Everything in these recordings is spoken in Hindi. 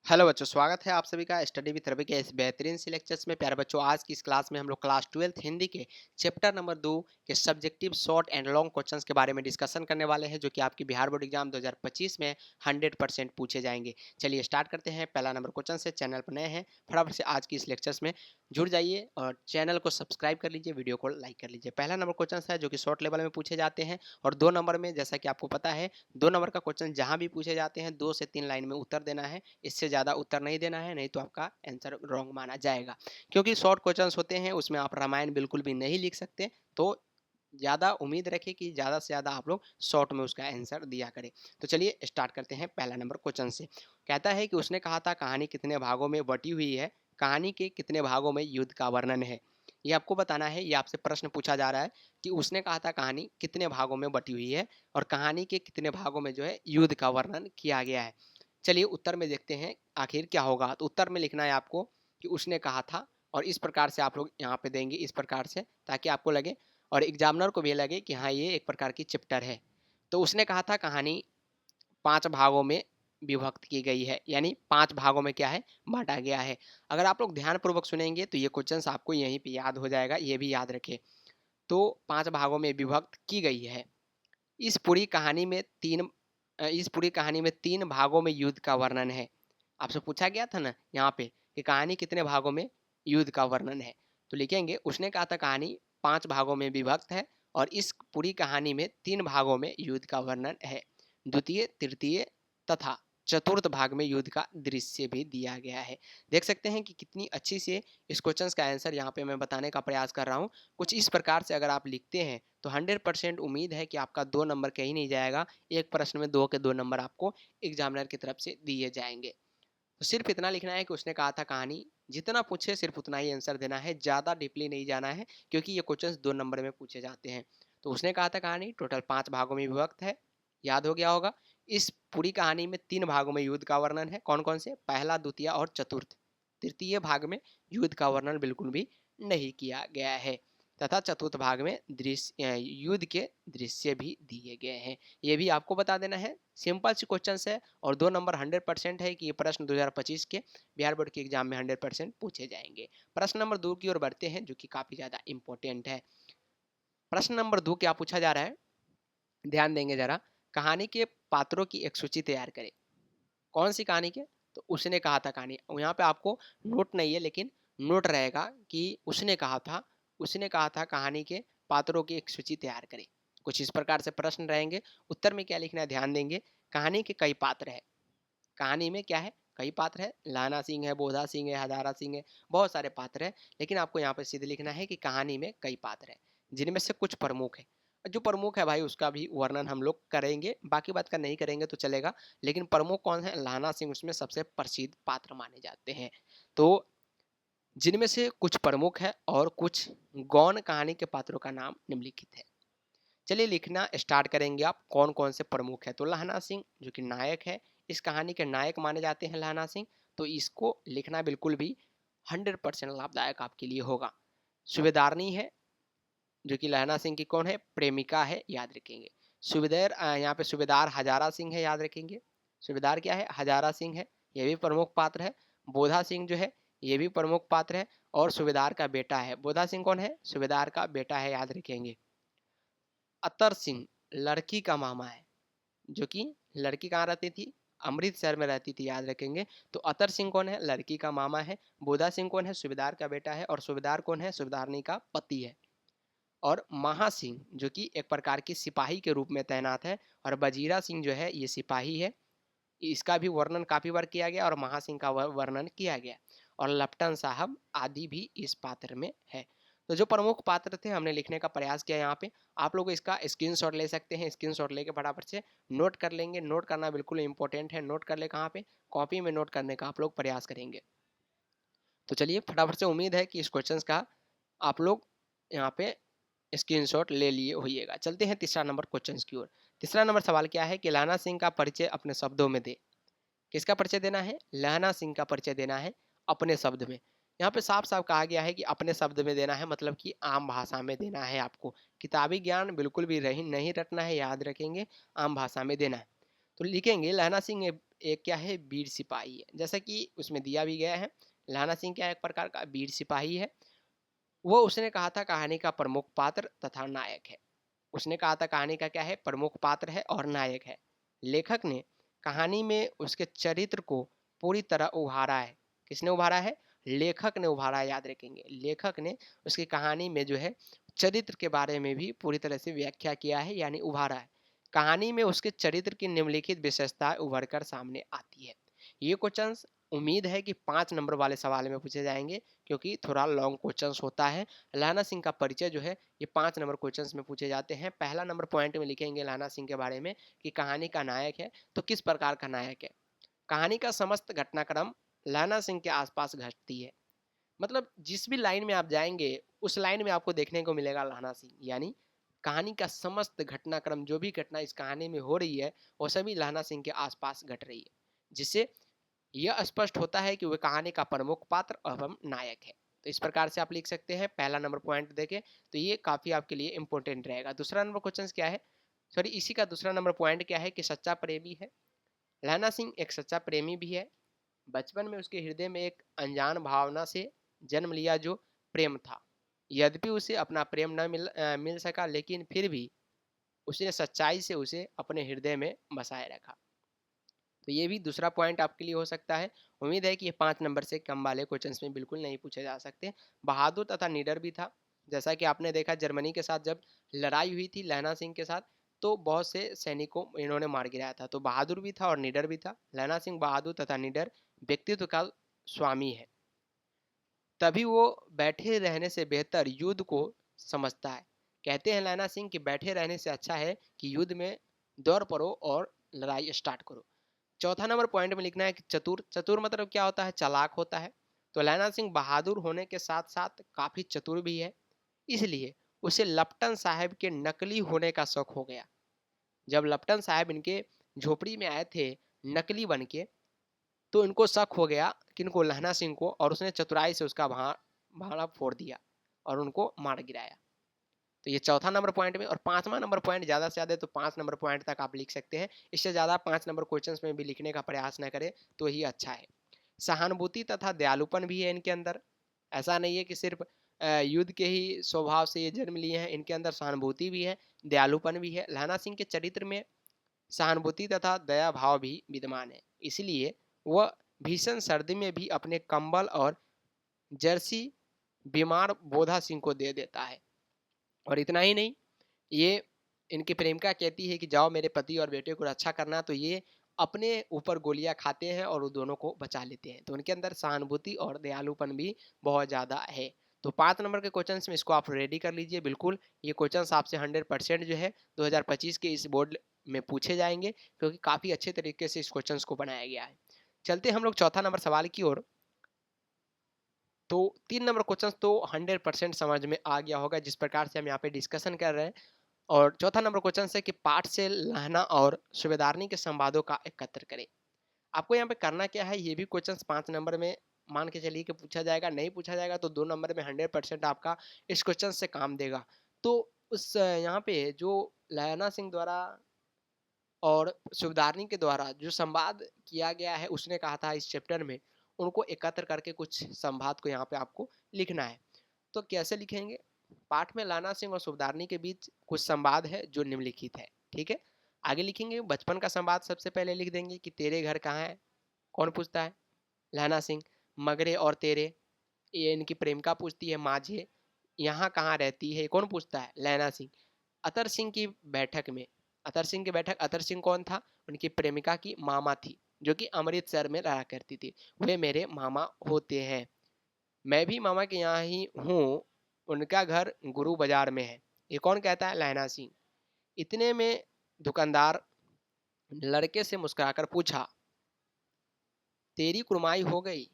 हेलो बच्चों, स्वागत है आप सभी का स्टडी विद रवि के इस बेहतरीन सी लेक्चर्स में। प्यारे बच्चों, आज की इस क्लास में हम लोग क्लास 12th हिंदी के चैप्टर नंबर 2 के subjective short and long questions के बारे में डिस्कशन करने वाले हैं, जो कि आपकी बिहार बोर्ड एग्जाम 2025 में 100% पूछे जाएंगे। चलिए स्टार्ट करते हैं। पहला नंबर क्वेश्चन से, चैनल पर नए हैं फटाफट से आज की इस लेक्चर्स में जुड़ जाइए और चैनल को सब्सक्राइब कर लीजिए, वीडियो को लाइक कर लीजिए। पहला नंबर क्वेश्चन है जो कि शॉर्ट लेवल में पूछे जाते हैं, और 2 नंबर में, जैसा कि आपको पता है, 2 नंबर का क्वेश्चन जहां भी पूछे जाते हैं 2 से 3 लाइन में उत्तर देना है। इससे ज़्यादा उत्तर नहीं देना है, नहीं तो आपका आंसर रॉन्ग माना जाएगा। क्योंकि शॉर्ट क्वेश्चंस होते हैं, उसमें आप रामायण बिल्कुल भी नहीं लिख सकते, तो ज़्यादा उम्मीद रखें कि ज़्यादा से ज़्यादा आप लोग शॉर्ट में उसका आंसर दिया करें। तो चलिए स्टार्ट करते हैं पहला नंबर क्वेश्चन से। कहता है कि उसने कहा था कहानी कितने भागों में बटी हुई है, कहानी के कितने भागों में युद्ध का वर्णन है। ये आपको बताना है। ये आपसे प्रश्न पूछा जा रहा है कि उसने कहा था कहानी कितने भागों में बटी हुई है और कहानी के कितने भागों में जो है युद्ध का वर्णन किया गया है। चलिए उत्तर में देखते हैं आखिर क्या होगा। तो उत्तर में लिखना है आपको कि उसने कहा था, और इस प्रकार से आप लोग यहाँ पे देंगे, इस प्रकार से, ताकि आपको लगे और एग्जामिनर को भी लगे कि हाँ ये एक प्रकार की चैप्टर है। तो उसने कहा था कहानी 5 भागों में विभक्त की गई है, यानी 5 भागों में क्या है, बांटा गया है। अगर आप लोग ध्यानपूर्वक सुनेंगे तो ये क्वेश्चन आपको यहीं पे याद हो जाएगा, ये भी याद रखें। तो 5 भागों में विभक्त की गई है। इस पूरी कहानी में इस पूरी कहानी में 3 भागों में युद्ध का वर्णन है। आपसे पूछा गया था ना यहाँ पे कि कहानी कितने भागों में युद्ध का वर्णन है, तो लिखेंगे उसने कहा था कहानी 5 भागों में विभक्त है और इस पूरी कहानी में 3 भागों में युद्ध का वर्णन है। द्वितीय, तृतीय तथा चतुर्थ भाग में युद्ध का दृश्य भी दिया गया है। देख सकते हैं कि कितनी अच्छी से इस क्वेश्चन का आंसर यहाँ पे मैं बताने का प्रयास कर रहा हूँ। कुछ इस प्रकार से अगर आप लिखते हैं तो 100% उम्मीद है कि आपका 2 नंबर कहीं नहीं जाएगा। एक प्रश्न में 2 के 2 नंबर आपको एग्जामिनर की तरफ से दिए जाएंगे। तो सिर्फ इतना लिखना है कि उसने कहा था कहानी, जितना पूछे सिर्फ उतना ही आंसर देना है, ज़्यादा डीपली नहीं जाना है, क्योंकि ये क्वेश्चंस 2 नंबर में पूछे जाते हैं। तो उसने कहा था कहानी टोटल 5 भागों में विभक्त है, याद हो गया होगा। इस पूरी कहानी में 3 भागों में युद्ध का वर्णन है। कौन कौन से? पहला, द्वितीय और चतुर्थ। तृतीय भाग में युद्ध का वर्णन बिल्कुल भी नहीं किया गया है, तथा चतुर्थ भाग में युद्ध के दृश्य भी दिए गए हैं। ये भी आपको बता देना है। सिंपल सी क्वेश्चन है और 2 नंबर 100% है कि ये प्रश्न 2025 के बिहार बोर्ड के एग्जाम में 100% पूछे जाएंगे। प्रश्न नंबर 2 की ओर बढ़ते हैं, जो कि काफी ज्यादा इंपॉर्टेंट है। प्रश्न नंबर 2 क्या पूछा जा रहा है, ध्यान देंगे जरा। कहानी के पात्रों की एक सूची तैयार करें। कौन सी कहानी के? तो उसने कहा था कहानी। यहाँ पे आपको नोट नहीं है, लेकिन नोट रहेगा कि उसने कहा था कहानी के पात्रों की एक सूची तैयार करें। कुछ इस प्रकार से प्रश्न रहेंगे। उत्तर में क्या लिखना है, ध्यान देंगे। कहानी के कई पात्र है। कहानी में क्या है, कई पात्र है। लाना सिंह है, बोधा सिंह है, हजारा सिंह है, बहुत सारे पात्र है। लेकिन आपको यहाँ पे सीधे लिखना है कि कहानी में कई पात्र है, जिनमें से कुछ प्रमुख है। जो प्रमुख है भाई, उसका भी वर्णन हम लोग करेंगे, बाकी बात का नहीं करेंगे तो चलेगा। लेकिन प्रमुख कौन है? लाना सिंह उसमें सबसे प्रसिद्ध पात्र माने जाते हैं। तो जिनमें से कुछ प्रमुख है और कुछ गौण कहानी के पात्रों का नाम निम्नलिखित है। चलिए लिखना स्टार्ट करेंगे। आप कौन कौन से प्रमुख है? तो लहना सिंह जो कि नायक है, इस कहानी के नायक माने जाते हैं लहना सिंह। तो इसको लिखना बिल्कुल भी 100% लाभदायक आपके लिए होगा। सूबेदारनी है, जो कि लहना सिंह की कौन है? प्रेमिका है, याद रखेंगे। सूबेदार यहाँ पे सूबेदार हजारा सिंह है, याद रखेंगे। सूबेदार क्या है? हजारा सिंह है, ये भी प्रमुख पात्र है। बोधा सिंह जो है, ये भी प्रमुख पात्र है और सूबेदार का बेटा है। बोधा सिंह कौन है? सूबेदार का बेटा है, याद रखेंगे। अतर सिंह लड़की का मामा है, जो कि लड़की कहाँ रहती थी? अमृतसर में रहती थी, याद रखेंगे। तो अतर सिंह कौन है? लड़की का मामा है। बोधा सिंह कौन है? सूबेदार का बेटा है। और सूबेदार कौन है? सूबेदारनी का पति है। और महा सिंह जो कि एक प्रकार की सिपाही के रूप में तैनात है। और बजीरा सिंह जो है ये सिपाही है, इसका भी वर्णन काफी बार किया गया और महासिंह का वर्णन किया गया। और लपटन साहब आदि भी इस पात्र में है। तो जो प्रमुख पात्र थे हमने लिखने का प्रयास किया यहाँ पे। आप लोग इसका स्क्रीनशॉट ले सकते हैं, स्क्रीनशॉट लेके फटाफट से नोट कर लेंगे। नोट करना बिल्कुल इंपॉर्टेंट है। नोट कर ले कहाँ पे? कॉपी में नोट करने का आप लोग प्रयास करेंगे। तो चलिए फटाफट से, उम्मीद है कि इस क्वेश्चन का आप लोग यहाँ पे स्क्रीनशॉट ले लिए होइएगा। चलते हैं तीसरा नंबर क्वेश्चन की ओर। तीसरा नंबर सवाल क्या है कि लहना सिंह का परिचय अपने शब्दों में दे। किसका परिचय देना है? लहना सिंह का परिचय देना है अपने शब्द में। यहाँ पे साफ साफ कहा गया है कि अपने शब्द में देना है, मतलब कि आम भाषा में देना है आपको। किताबी ज्ञान बिल्कुल भी नहीं रटना है, याद रखेंगे, आम भाषा में देना है। तो लिखेंगे लहना सिंह एक क्या है, वीर सिपाही है, जैसा कि उसमें दिया भी गया है। लहना सिंह क्या है, एक प्रकार का वीर सिपाही है। वो उसने कहा था कहानी का प्रमुख पात्र तथा नायक है। उसने कहा था कहानी का क्या है, प्रमुख पात्र है और नायक है। लेखक ने कहानी में उसके चरित्र को पूरी तरह उभारा है। किसने उभारा है, लेखक ने उभारा है, याद रखेंगे। लेखक ने उसकी कहानी में जो है चरित्र के बारे में भी पूरी तरह से व्याख्या किया है, यानी उभारा है। कहानी में उसके चरित्र की निम्नलिखित विशेषताएं उभर कर सामने आती है। ये क्वेश्चंस उम्मीद है कि 5 नंबर वाले सवाल में पूछे जाएंगे, क्योंकि थोड़ा लॉन्ग क्वेश्चंस होता है। लहना सिंह का परिचय जो है ये 5 नंबर क्वेश्चंस में पूछे जाते हैं। पहला नंबर पॉइंट में लिखेंगे लहना सिंह के बारे में कि कहानी का नायक है, तो किस प्रकार का नायक है। कहानी का समस्त घटनाक्रम लहना सिंह के आसपास घटती है। मतलब जिस भी लाइन में आप जाएंगे उस लाइन में आपको देखने को मिलेगा लहना सिंह, यानी कहानी का समस्त घटनाक्रम, जो भी घटना इस कहानी में हो रही है वो सभी लहना सिंह के आसपास घट रही है, जिससे यह स्पष्ट होता है कि वह कहानी का प्रमुख पात्र एवं नायक है। तो इस प्रकार से आप लिख सकते हैं पहला नंबर पॉइंट देके, तो ये काफी आपके लिए इंपॉर्टेंट रहेगा। दूसरा नंबर क्वेश्चन क्या है, सॉरी इसी का दूसरा नंबर पॉइंट क्या है कि सच्चा प्रेमी है। लहना सिंह एक सच्चा प्रेमी भी है। बचपन में उसके हृदय में एक अनजान भावना से जन्म लिया जो प्रेम था। यद्यपि उसे अपना प्रेम न मिल सका, लेकिन फिर भी उसने सच्चाई से उसे अपने हृदय में बसाए रखा। तो ये भी दूसरा पॉइंट आपके लिए हो सकता है। उम्मीद है कि ये 5 नंबर से कम वाले क्वेश्चंस में बिल्कुल नहीं पूछे जा सकते। बहादुर तथा निडर भी था। जैसा कि आपने देखा जर्मनी के साथ जब लड़ाई हुई थी लहना सिंह के साथ, तो बहुत से सैनिकों इन्होंने मार गिराया था। तो बहादुर भी था और निडर भी था। लहना सिंह बहादुर तथा निडर व्यक्तित्व का स्वामी है। तभी वो बैठे रहने से बेहतर युद्ध को समझता है। कहते हैं लहना सिंह कि बैठे रहने से अच्छा है कि युद्ध में दौड़ पड़ो और लड़ाई स्टार्ट करो। चौथा नंबर पॉइंट में लिखना है कि चतुर। चतुर मतलब क्या होता है, चालाक होता है। तो लैना सिंह बहादुर होने के साथ साथ काफी चतुर भी है, इसलिए उसे लपटन साहब के नकली होने का शक हो गया। जब लपटन साहब इनके झोपड़ी में आए थे नकली बन के, तो इनको शक हो गया किनको, लहना सिंह को, और उसने चतुराई से उसका भाड़ा फोड़ दिया और उनको मार गिराया। तो ये चौथा नंबर पॉइंट में। और 5वां नंबर पॉइंट ज़्यादा से ज़्यादा तो 5 नंबर पॉइंट तक आप लिख सकते हैं। इससे ज़्यादा 5 नंबर क्वेश्चंस में भी लिखने का प्रयास न करें तो ही अच्छा है। सहानुभूति तथा दयालुपन भी है इनके अंदर। ऐसा नहीं है कि सिर्फ युद्ध के ही स्वभाव से ये जन्म लिए हैं, इनके अंदर सहानुभूति भी है, दयालुपन भी है। लहना सिंह के चरित्र में सहानुभूति तथा दया भाव भी विद्यमान है, इसलिए वह भीषण सर्दी में भी अपने कंबल और जर्सी बीमार बोधा सिंह को दे देता है। और इतना ही नहीं, ये इनकी प्रेमिका कहती है कि जाओ मेरे पति और बेटे को रक्षा करना, तो ये अपने ऊपर गोलियां खाते हैं और वो दोनों को बचा लेते हैं। तो उनके अंदर सहानुभूति और दयालुपन भी बहुत ज़्यादा है। तो 5 नंबर के क्वेश्चन में इसको आप रेडी कर लीजिए बिल्कुल। ये क्वेश्चन आपसे 100% जो है 2025 के इस बोर्ड में पूछे जाएंगे, क्योंकि काफ़ी अच्छे तरीके से इस क्वेश्चन को बनाया गया है। चलते हम लोग चौथा नंबर सवाल की ओर। तो 3 नंबर क्वेश्चन तो 100% समझ में आ गया होगा जिस प्रकार से हम यहाँ पे डिस्कशन कर रहे हैं। और चौथा नंबर क्वेश्चन है कि पाठ से लहना और सूबेदारनी के संवादों का एकत्र करें। आपको यहाँ पे करना क्या है, ये भी क्वेश्चन 5 नंबर में मान के चलिए कि पूछा जाएगा। नहीं पूछा जाएगा तो 2 नंबर में 100% आपका इस क्वेश्चन से काम देगा। तो उस यहाँ पे जो लहना सिंह द्वारा और सूबेदारनी के द्वारा जो संवाद किया गया है, उसने कहा था इस चैप्टर में उनको एकत्र करके कुछ संवाद को यहाँ पे आपको लिखना है। तो कैसे लिखेंगे, पाठ में लाना सिंह और सूबेदारनी के बीच कुछ संवाद है जो निम्नलिखित है, ठीक है। आगे लिखेंगे बचपन का संवाद, सबसे पहले लिख देंगे कि तेरे घर कहाँ है। कौन पूछता है, लहना सिंह। मगरे और तेरे, ये इनकी प्रेमिका पूछती है माझे। यहाँ कहाँ रहती है, कौन पूछता है, लहना सिंह। अतर सिंह की बैठक में, अतर सिंह की बैठक, अतर सिंह कौन था, उनकी प्रेमिका की मामा थी जो कि अमृतसर में रहा करती थी। वे मेरे मामा होते हैं। मैं भी मामा के यहाँ ही हूँ, उनका घर गुरु बाजार में है। ये कौन कहता है, लहना सिंह। इतने में दुकानदार लड़के से मुस्कुराकर पूछा, तेरी कुरमाई हो गई।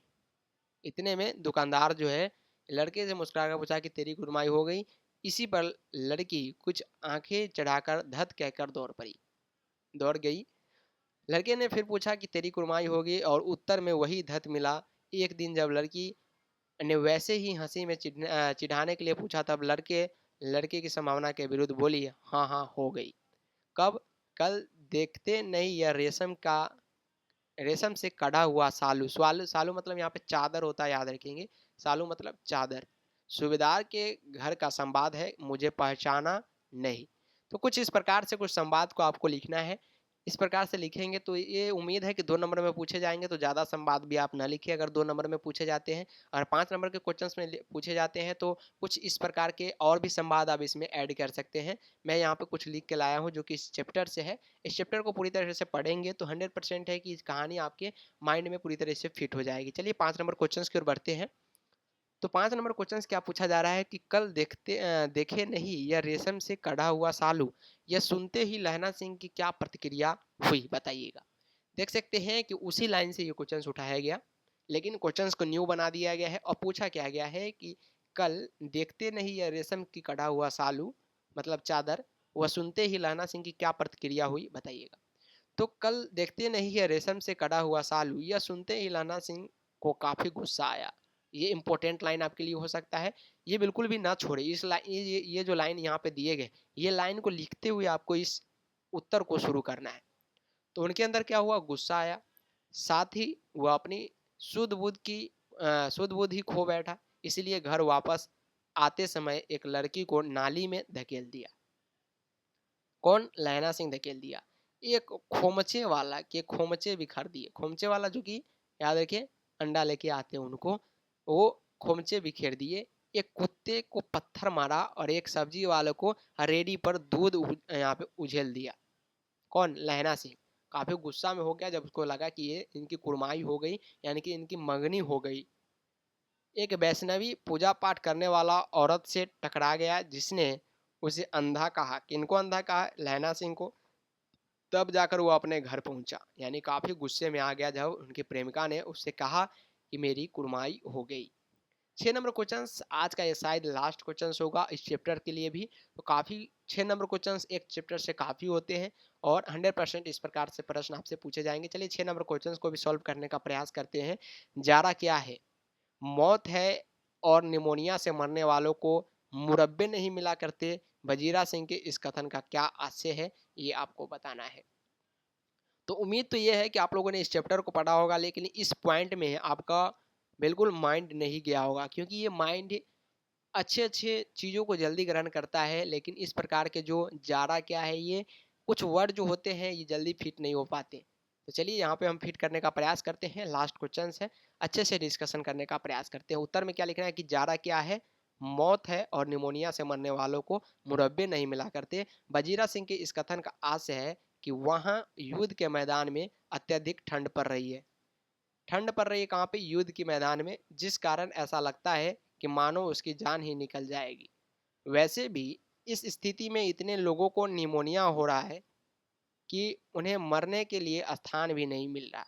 इतने में दुकानदार जो है लड़के से मुस्कुराकर पूछा कि तेरी कुरमाई हो गई। इसी पर लड़की कुछ आंखें चढ़ाकर धत कहकर दौड़ गई। लड़के ने फिर पूछा कि तेरी कुरमाई होगी, और उत्तर में वही धत मिला। एक दिन जब लड़की ने वैसे ही हंसी में चिढ़ाने के लिए पूछा, तब लड़के की संभावना के विरुद्ध बोली, हाँ हाँ हो गई। कब, कल। देखते नहीं यह रेशम का रेशम से कढ़ा हुआ सालू, सालू सालू मतलब यहाँ पे चादर होता है, याद रखेंगे। सालू मतलब चादर। सूबेदार के घर का संवाद है, मुझे पहचाना नहीं। तो कुछ इस प्रकार से कुछ संवाद को आपको लिखना है। इस प्रकार से लिखेंगे तो ये उम्मीद है कि 2 नंबर में पूछे जाएंगे, तो ज़्यादा संवाद भी आप ना लिखिए अगर 2 नंबर में पूछे जाते हैं। और 5 नंबर के क्वेश्चंस में पूछे जाते हैं तो कुछ इस प्रकार के और भी संवाद आप इसमें ऐड कर सकते हैं। मैं यहाँ पे कुछ लिख के लाया हूँ जो कि इस चैप्टर से है। इस चैप्टर को पूरी तरह से पढ़ेंगे तो 100% है कि इस कहानी आपके माइंड में पूरी तरह से फिट हो जाएगी। चलिए 5 नंबर क्वेश्चंस की ओर बढ़ते हैं। तो 5 नंबर क्वेश्चन क्या पूछा जा रहा है कि कल देखे नहीं यह रेशम से कढ़ा हुआ सालू, यह सुनते ही लहना सिंह की क्या प्रतिक्रिया हुई, बताइएगा। देख सकते हैं कि उसी लाइन से ये क्वेश्चन उठाया गया, लेकिन क्वेश्चन को न्यू बना दिया गया है और पूछा क्या गया है कि कल देखते नहीं यह रेशम की कढ़ा हुआ सालू मतलब चादर, वह सुनते ही लहना सिंह की क्या प्रतिक्रिया हुई, बताइएगा। तो कल देखते नहीं है रेशम से कढ़ा हुआ सालू, यह सुनते ही लहना सिंह को काफी गुस्सा आया। ये इंपॉर्टेंट लाइन आपके लिए हो सकता है, ये बिल्कुल भी ना छोड़े। इस लाइन ये जो लाइन यहाँ पे दिए गए, ये लाइन को लिखते हुए आपको इस उत्तर को शुरू करना है। तो उनके अंदर क्या हुआ, गुस्सा आया, साथ ही वह अपनी शुद्ध बुद्ध ही खो बैठा, इसलिए घर वापस आते समय एक लड़की को नाली में धकेल दिया। कौन, लहना सिंह धकेल दिया। एक खोमचे वाला के खोमचे बिखर दिए, खोमचे वाला जो कि याद रखिए अंडा लेके आते हैं उनको, वो खोमचे बिखेर दिए। एक कुत्ते को पत्थर मारा और एक सब्जी वाले को रेडी पर दूध यहाँ पे उझेल दिया। कौन, लहना सिंह काफी गुस्सा में हो गया जब उसको लगा कि ये इनकी कुड़माई हो गई, यानी कि इनकी मंगनी हो गई। एक वैष्णवी पूजा पाठ करने वाला औरत से टकरा गया जिसने उसे अंधा कहा। किनको अंधा कहा, लहना सिंह को। तब जाकर वो अपने घर पहुंचा, यानी काफी गुस्से में आ गया जब उनकी प्रेमिका ने उससे कहा कि मेरी कुड़माई हो गई। 6 नंबर क्वेश्चन आज का ये शायद लास्ट क्वेश्चन होगा इस चैप्टर के लिए भी। तो काफी 6 नंबर क्वेश्चन एक चैप्टर से काफी होते हैं और 100% इस प्रकार से प्रश्न आपसे पूछे जाएंगे। चलिए 6 नंबर क्वेश्चन को भी सॉल्व करने का प्रयास करते हैं। जारा क्या है, मौत है और निमोनिया से मरने वालों को मुरब्बे नहीं मिला करते। वजीरा सिंह के इस कथन का क्या आशय है, ये आपको बताना है। तो उम्मीद तो ये है कि आप लोगों ने इस चैप्टर को पढ़ा होगा, लेकिन इस पॉइंट में आपका बिल्कुल माइंड नहीं गया होगा, क्योंकि ये माइंड अच्छे अच्छे चीज़ों को जल्दी ग्रहण करता है, लेकिन इस प्रकार के जो जारा क्या है, ये कुछ वर्ड जो होते हैं ये जल्दी फिट नहीं हो पाते। तो चलिए यहाँ पे हम फिट करने का प्रयास करते हैं। लास्ट क्वेश्चन है, अच्छे से डिस्कशन करने का प्रयास करते हैं। उत्तर में क्या लिखना है कि जारा क्या है, मौत है और निमोनिया से मरने वालों को मुरब्बे नहीं मिला करते। वजीरा सिंह के इस कथन का आशय है कि वहाँ युद्ध के मैदान में अत्यधिक ठंड पड़ रही है। ठंड पड़ रही है कहाँ पे, युद्ध के मैदान में, जिस कारण ऐसा लगता है कि मानो उसकी जान ही निकल जाएगी। वैसे भी इस स्थिति में इतने लोगों को निमोनिया हो रहा है कि उन्हें मरने के लिए स्थान भी नहीं मिल रहा।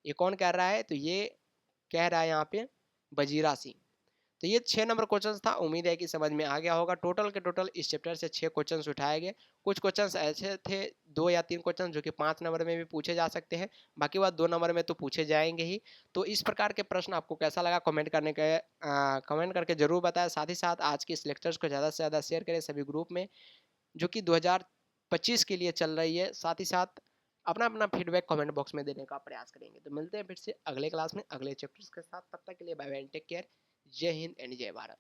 ये कौन कह रहा है, तो ये कह रहा है यहाँ पे वजीरा सिंह। तो ये 6 नंबर क्वेश्चन था, उम्मीद है कि समझ में आ गया होगा। टोटल के टोटल इस चैप्टर से 6 क्वेश्चन उठाए गए। कुछ क्वेश्चन ऐसे थे 2 या 3 क्वेश्चन जो कि 5 नंबर में भी पूछे जा सकते हैं, बाकी बात 2 नंबर में तो पूछे जाएंगे ही। तो इस प्रकार के प्रश्न आपको कैसा लगा कमेंट करके जरूर बताएं। साथ ही साथ आज के इस लेक्चर्स को ज़्यादा से ज़्यादा शेयर करें सभी ग्रुप में, जो कि 2025 के लिए चल रही है। साथ ही साथ अपना अपना फीडबैक कमेंट बॉक्स में देने का प्रयास करेंगे। तो मिलते हैं फिर से अगले क्लास में अगले चैप्टर्स के साथ, तब तक के लिए बाय बाय, टेक केयर। जय हिंद एंड जय भारत।